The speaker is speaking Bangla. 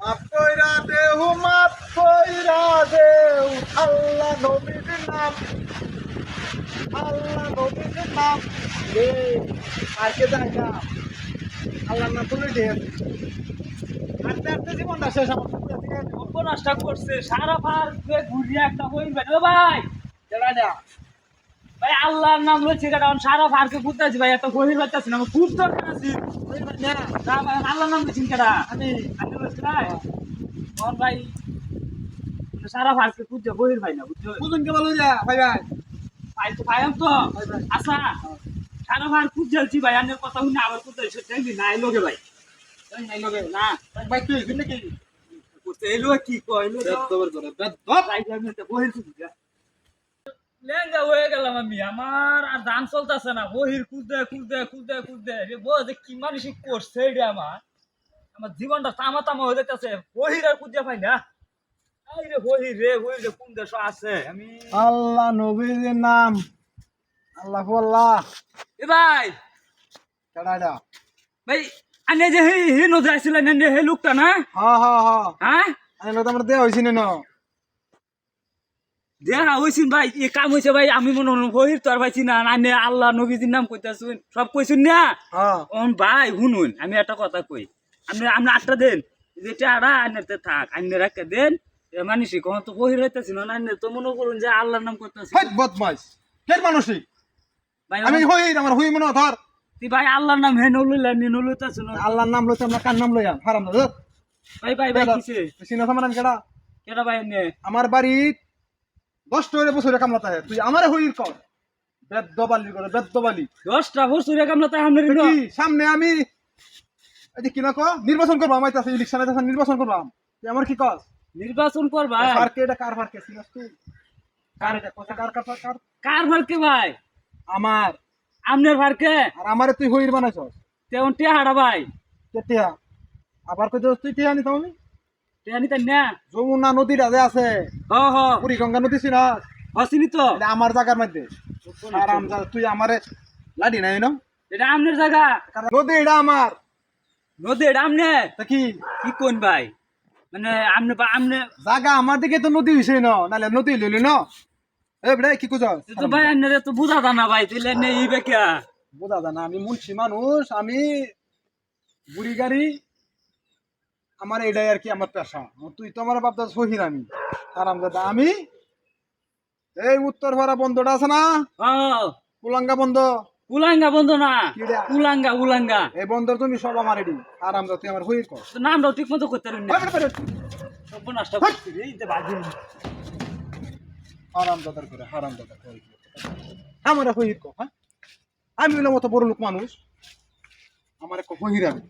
মাফ কইরা দেহু মাফ কইরা দেউ আল্লাহ নবীর নাম আল্লাহ নবীর নাম রে আর কে জায়গা আল্লাহর নাম বলে দে আস্তে আস্তে জীবনটা শেষ আমার উপন্যাসটা করছে সারা পার ঘুরিয়ে একটা বই বেরো ভাই কেডা না ভাই আল্লাহর নাম লইছে কারণ আমি সারা পারকে ঘুরতেছি ভাই এত গভীর পাইতেছি না আমার খুব দরকার আছে না না ভাই আল্লাহর নাম লইছেন কেডা আমি আমি লইছি ভাই কোন ভাই সারা পারকে খুঁজছে গভীর ভাই না বুঝছো বুঝুন কে বলো যা ভাই ভাই ভাই তো ভাই আমি তো ভাই ভাই আচ্ছা সারা পার খুঁজছি ভাই আমি কথা শুনে আবার খুঁজতে দেখবি না এই লোকে ভাই নাই লগে না ভাই তুই কিন্তু কি করতে এলো কি কইলো বেদবর করে বেদব ভাই আমি তো গভীর খুঁজছি লেঙ্গা হয়ে গেলাম আমি আমার আর দান চলতেছে না বহির খুঁজতে রে যে কি মানুষ করছে এটা আমার আমার জীবনটা তামা তামা হয়ে যেতেছে বহির আর খুঁজে পাই না এই রে বহির রে কোন দেশ আছে আমি আল্লাহ নবীর নাম আল্লাহ আল্লাহ এ ভাই কেডা ভাই আনে যে হে নদী আসছিলেন হে লোকটা না হ্যাঁ হ্যাঁ হ্যাঁ হ্যাঁ আমি লোক আমরা দেয়া হইছিনে না দেখা হয়েছিন ভাই এ কাম হয়েছে ভাই আমি মনে হল বহির তো আর পাইছি না আনে আল্লাহ নবীজির নাম কইতাছুন সব কইছুন না হ্যাঁ ভাই শুনুন আমি একটা কথা কই আপনি আপনি আটটা দেন যেটা আড়া আনতে থাক আইনে রাখতে দেন মানুষ কখন তো বহির হইতেছি না আইনে তো মনে করুন যে আল্লাহর নাম করতেছি হেই বদমাইশ কে মানসিক ভাই আমি হই আমার হই মনে ধর তুই ভাই আল্লাহর নাম হে নলুইলা নি নলুইতাছ না আল্লাহর নাম লইতে আমরা কার নাম লইয়া হারাম না ভাই ভাই ভাই কিসে সিনা সামান কেডা কেডা ভাই নে আমার বাড়ি 10 বছরে কামলাতা হে তুই আমারে হইর কর বেদবালি করে বেদবালি 10টা বছরে কামলা তাই আমরা কি সামনে আমি এই কি না কো নির্বাচন করব আমি তাছে ইলেকশনে তাছে নির্বাচন করব তুই আমার কি কস নির্বাচন কর ভাই ফারকে এটা কার ফারকে সিনাস তুই কার এটা কথা কার কার কার কার ভারকে ভাই আমার আমনের ভারকে আর আমারে তুই হইর বানাইছস তেমন টিয়া হাড়া ভাই কেতিয়া আবার কই তুই টিয়া নি তুমি টিয়া নিতেন না যমুনা নদীটা যে আছে হ হ পুরি গঙ্গা নদী সিনাস হসিনি তো এটা আমার জায়গার মধ্যে আরাম যা তুই আমারে লাডি নাই না এটা আমনের জায়গা নদী এটা আমার নদী এটা আমনে তা কি কি কোন ভাই মানে আমনে বা আমনে জায়গা আমার দিকে তো নদী হইছে না নালে নদী লইলি না এ বড় কি কুজাস তো ভাই আন্নারে তো বুঝা না ভাই তুই নে ই বেকা বুঝা জানা আমি মুন্সি মানুষ আমি বুড়ি গাড়ি আমার এটাই আর কি আমার পেশা তুই তো আমার বাপদা সহির আমি আরাম দাদা আমি এই উত্তর ভাড়া বন্ধটা আছে না ও কুলাঙ্গা বন্ধ উলাঙ্গা বন্ধ না কিডা? উলাঙ্গা এই বন্ধর তুমি সব আমার এডি আরাম দাদা তুই আমার হইর কর তো নামটাও ঠিক মতো করতে পারেন না আরে, সব নষ্ট করছি রে ইতে বাজি আরাম দাদার করে হারাম দাদা করে আমার হইর কর হ্যাঁ আমি হইলাম মতো বড় লোক মানুষ আমার একটা হইর আমি